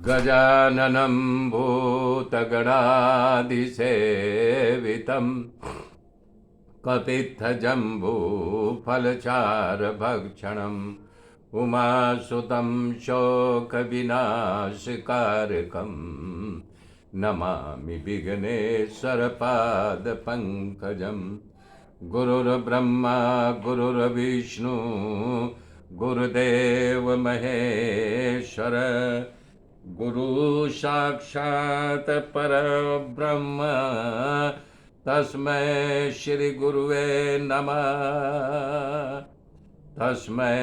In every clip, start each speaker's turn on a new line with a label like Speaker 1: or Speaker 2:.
Speaker 1: गजाननं भूतगणाधिसेवितं कपित्थजम्बूफलचारभक्षणम् उमासुतं शोकविनाशकारकं नमामि विघ्नेश्वरपादपङ्कजं। गुरुर्ब्रह्मा गुरुर्विष्णु गुरुदेव महेश्वर गुरु साक्षात् परब्रह्म तस्मै श्री गुरुवे नमः। तस्मै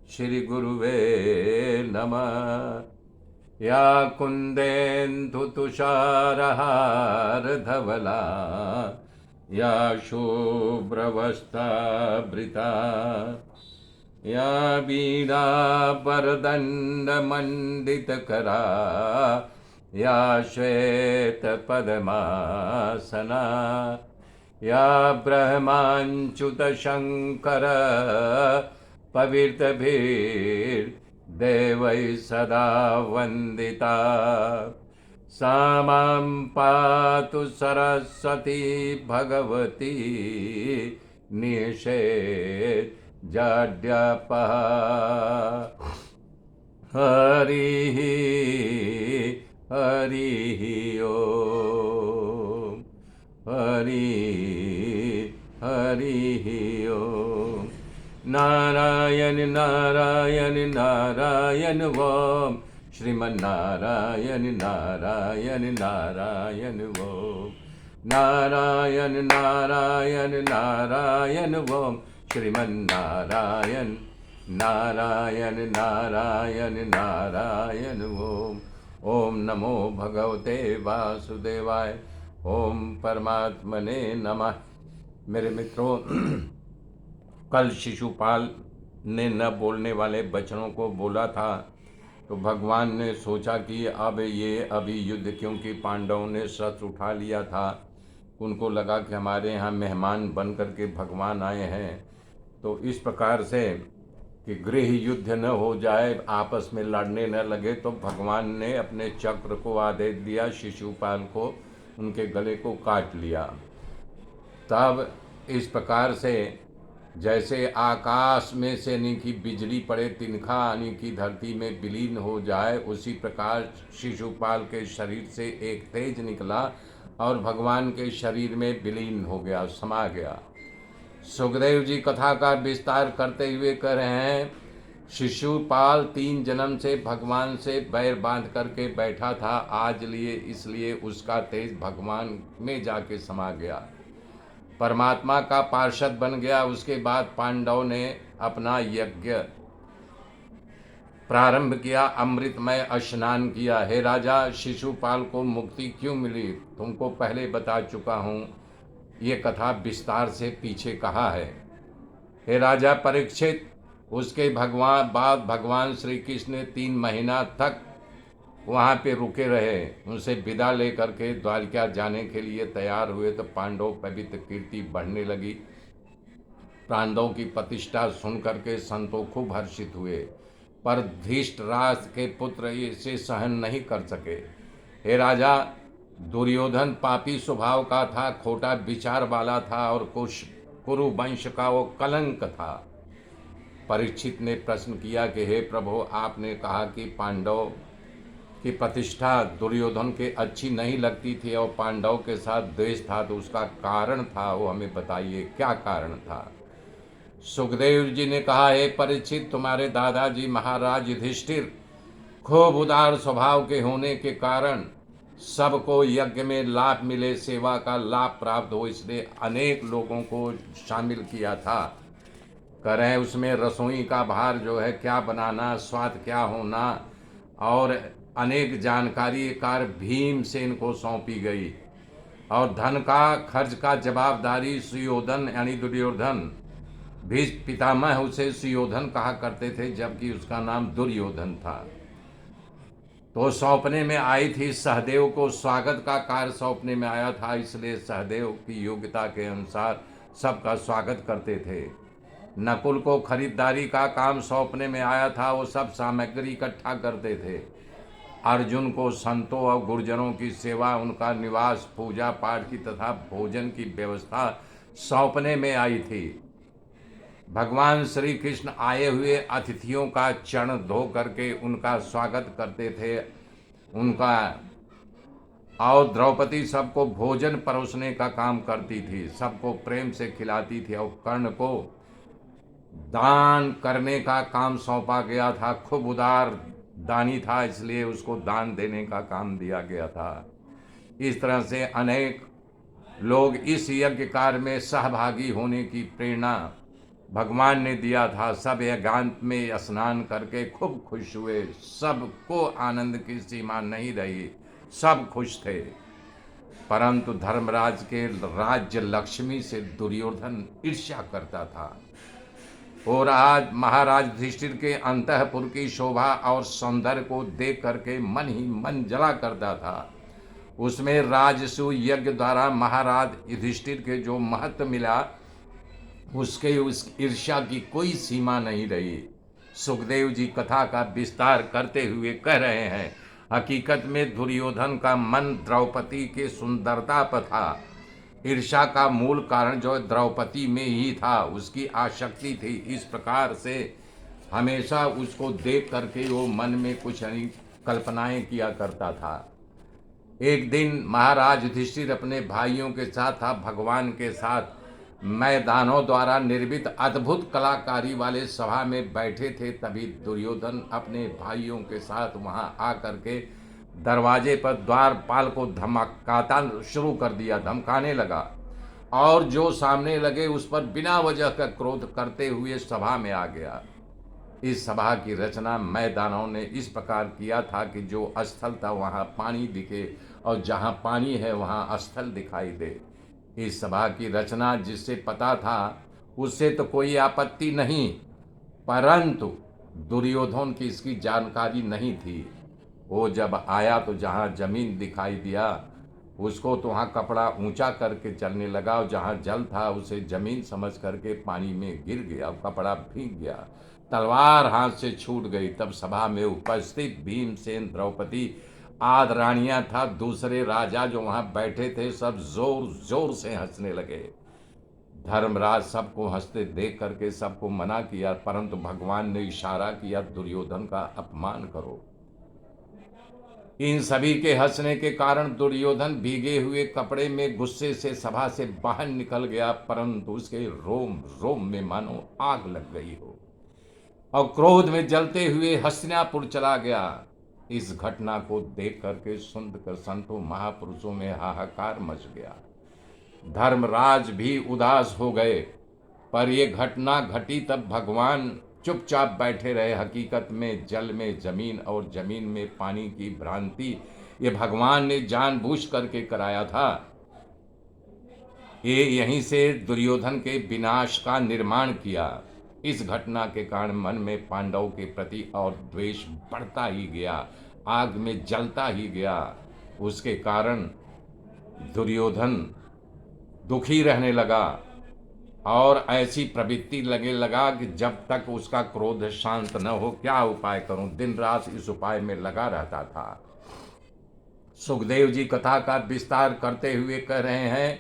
Speaker 1: श्री गुरुवे नमः। या कुन्देन्दुतुषारहारधवला या शुभ्रवस्त्रावृता या वीणावरदण्डमण्डितकरा या श्वेतपद्मासना या ब्रह्माच्युतशङ्कर पवित्रभिर्देवैः सदा वन्दिता। सा मां पातु सरस्वती भगवती निषेधजाड्यापहा। हरिः हरिः ओम् हरिः हरिः ओम्। नारायण नारायण नारायण ओम् श्रीमन्नारायण नारायण नारायण ओम्। नारायण नारायण नारायण ओम् श्रीमन्नारायण नारायण नारायण नारायण ओम्। ओम नमो भगवते वासुदेवाय। ओम परमात्मने नमः। मेरे मित्रों, कल शिशुपाल ने न बोलने वाले बच्चों को बोला था तो भगवान ने सोचा कि अब ये अभी युद्ध, क्योंकि पांडवों ने शस्त्र उठा लिया था, उनको लगा कि हमारे यहाँ मेहमान बन कर के भगवान आए हैं, तो इस प्रकार से कि गृह युद्ध न हो जाए, आपस में लड़ने न लगे, तो भगवान ने अपने चक्र को आदेश दिया, शिशुपाल को उनके गले को काट लिया। तब इस प्रकार से जैसे आकाश में से यानी कि बिजली पड़े, तिनखा यानी कि धरती में विलीन हो जाए, उसी प्रकार शिशुपाल के शरीर से एक तेज निकला और भगवान के शरीर में विलीन हो गया, समा गया। सुखदेव जी कथा का विस्तार करते हुए कह रहे हैं, शिशुपाल 3 जन्म से भगवान से बैर बांध करके बैठा था, आज लिए इसलिए उसका तेज भगवान में जाके समा गया, परमात्मा का पार्षद बन गया। उसके बाद पांडव ने अपना यज्ञ प्रारंभ किया, अमृतमय स्नान किया। हे राजा, शिशुपाल को मुक्ति क्यों मिली तुमको पहले बता चुका हूँ, ये कथा विस्तार से पीछे कहा है। हे राजा परीक्षित, उसके बाद भगवान श्री कृष्ण ने 3 महीना तक वहाँ पे रुके रहे, उनसे विदा लेकर के द्वारिका जाने के लिए तैयार हुए तो पांडव पवित्र कीर्ति बढ़ने लगी। पांडवों की प्रतिष्ठा सुन करके संतों खूब हर्षित हुए, पर धृतराष्ट्र के पुत्र इसे सहन नहीं कर सके। हे राजा, दुर्योधन पापी स्वभाव का था, खोटा विचार वाला था और कुरु वंश का वो कलंक था। परीक्षित ने प्रश्न किया कि हे प्रभु, आपने कहा कि पांडव की प्रतिष्ठा दुर्योधन के अच्छी नहीं लगती थी और पांडव के साथ द्वेष था, तो उसका कारण था वो हमें बताइए, क्या कारण था। सुखदेव जी ने कहा, हे परीक्षित, तुम्हारे दादाजी महाराज युधिष्ठिर खूब उदार स्वभाव के होने के कारण सबको यज्ञ में लाभ मिले, सेवा का लाभ प्राप्त हो, इसलिए अनेक लोगों को शामिल किया था। कह रहे हैं उसमें रसोई का भार जो है, क्या बनाना, स्वाद क्या होना और अनेक जानकारी कार भीमसेन को सौंपी गई, और धन का खर्च का जवाबदारी सुयोधन यानी दुर्योधन, भीष्म पितामह उसे सुयोधन कहा करते थे जबकि उसका नाम दुर्योधन था, तो सौंपने में आई थी। सहदेव को स्वागत का कार्य सौंपने में आया था, इसलिए सहदेव की योग्यता के अनुसार सबका स्वागत करते थे। नकुल को खरीदारी का काम सौंपने में आया था, वो सब सामग्री इकट्ठा करते थे। अर्जुन को संतों और गुरुजनों की सेवा, उनका निवास, पूजा पाठ की तथा भोजन की व्यवस्था सौंपने में आई थी। भगवान श्री कृष्ण आए हुए अतिथियों का चरण धो करके उनका स्वागत करते थे। उनका और द्रौपदी सबको भोजन परोसने का काम करती थी, सबको प्रेम से खिलाती थी। और कर्ण को दान करने का काम सौंपा गया था। खूब उदार दानी था, इसलिए उसको दान देने का काम दिया गया था। इस तरह से अनेक लोग इस यज्ञ कार्य में सहभागी होने की प्रेरणा भगवान ने दिया था। सब एकांत में स्नान करके खूब खुश हुए। सबको आनंद की सीमा नहीं रही, सब खुश थे। परंतु धर्मराज के राज्य लक्ष्मी से दुर्योधन ईर्ष्या करता था। और आज महाराज युधिष्ठिर के अंतःपुर की शोभा और सौंदर्य को देख करके मन ही मन जला करता था। उसमें राजसूय यज्ञ द्वारा महाराज युधिष्ठिर के जो महत्व मिला, उसके उस ईर्ष्या की कोई सीमा नहीं रही। सुखदेव जी कथा का विस्तार करते हुए कह रहे हैं, हकीकत में दुर्योधन का मन द्रौपदी के सुंदरता पर था। ईर्ष्या का मूल कारण जो द्रौपदी में ही था, उसकी आसक्ति थी। इस प्रकार से हमेशा उसको देख करके वो मन में कुछ कल्पनाएं किया करता था। एक दिन महाराज युधिष्ठिर अपने भाइयों के साथ था, भगवान के साथ मैदानों द्वारा निर्मित अद्भुत कलाकारी वाले सभा में बैठे थे। तभी दुर्योधन अपने भाइयों के साथ वहां आकर के दरवाजे पर द्वारपाल को धमकाता शुरू कर दिया, धमकाने लगा। और जो सामने लगे उस पर बिना वजह का क्रोध करते हुए सभा में आ गया। इस सभा की रचना मैदानों ने इस प्रकार किया था कि जो स्थल था वहाँ पानी दिखे, और जहाँ पानी है वहाँ स्थल दिखाई दे। इस सभा की रचना जिससे पता था उससे तो कोई आपत्ति नहीं, परंतु दुर्योधन की इसकी जानकारी नहीं थी। वो जब आया तो जहाँ जमीन दिखाई दिया उसको तो वहाँ कपड़ा ऊंचा करके चलने लगा, और जहाँ जल था उसे जमीन समझ करके पानी में गिर गया, कपड़ा भीग गया, तलवार हाथ से छूट गई। तब सभा में उपस्थित भीमसेन, द्रौपदी आदि रानियां था, दूसरे राजा जो वहाँ बैठे थे, सब जोर जोर से हंसने लगे। धर्मराज सबको हंसते देख करके सबको मना किया, परंतु भगवान ने इशारा किया दुर्योधन का अपमान करो। इन सभी के हंसने के कारण दुर्योधन भीगे हुए कपड़े में गुस्से से सभा से बाहर निकल गया, परंतु उसके रोम रोम में मानो आग लग गई हो, और क्रोध में जलते हुए हस्तिनापुर चला गया। इस घटना को देख करके सुनकर संतों महापुरुषों में हाहाकार मच गया। धर्मराज भी उदास हो गए, पर यह घटना घटी तब भगवान चुपचाप बैठे रहे। हकीकत में जल में जमीन और जमीन में पानी की भ्रांति ये भगवान ने जानबूझ करके कराया था। ये यहीं से दुर्योधन के विनाश का निर्माण किया। इस घटना के कारण मन में पांडवों के प्रति और द्वेष बढ़ता ही गया, आग में जलता ही गया। उसके कारण दुर्योधन दुखी रहने लगा, और ऐसी प्रवृत्ति लगा कि जब तक उसका क्रोध शांत न हो क्या उपाय करूं, दिन रात इस उपाय में लगा रहता था। सुखदेव जी कथा का विस्तार करते हुए कह रहे हैं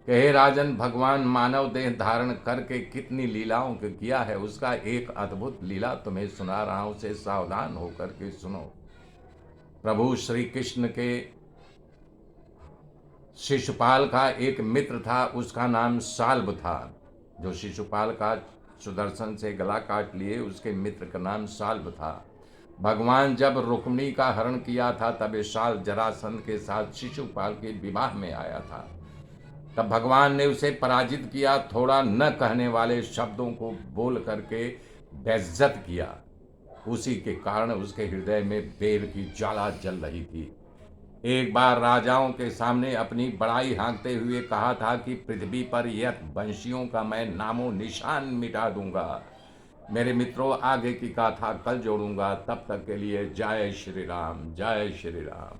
Speaker 1: कि हे राजन, भगवान मानव देह धारण करके कितनी लीलाओं को किया है, उसका एक अद्भुत लीला तुम्हें सुना रहा हूं, उसे सावधान होकर के सुनो। प्रभु श्री कृष्ण के शिशुपाल का एक मित्र था, उसका नाम साल्ब था। जो शिशुपाल का सुदर्शन से गला काट लिए, उसके मित्र का नाम साल्ब था। भगवान जब रुक्मिणी का हरण किया था तब साल जरासंध के साथ शिशुपाल के विवाह में आया था। तब भगवान ने उसे पराजित किया, थोड़ा न कहने वाले शब्दों को बोल करके बेइज्जत किया। उसी के कारण उसके हृदय में बेर की ज्वाला जल रही थी। एक बार राजाओं के सामने अपनी बड़ाई हाँकते हुए कहा था कि पृथ्वी पर यह वंशियों का मैं नामो निशान मिटा दूंगा। मेरे मित्रों, आगे की कथा कल जोड़ूंगा, तब तक के लिए जय श्री राम, जय श्री राम।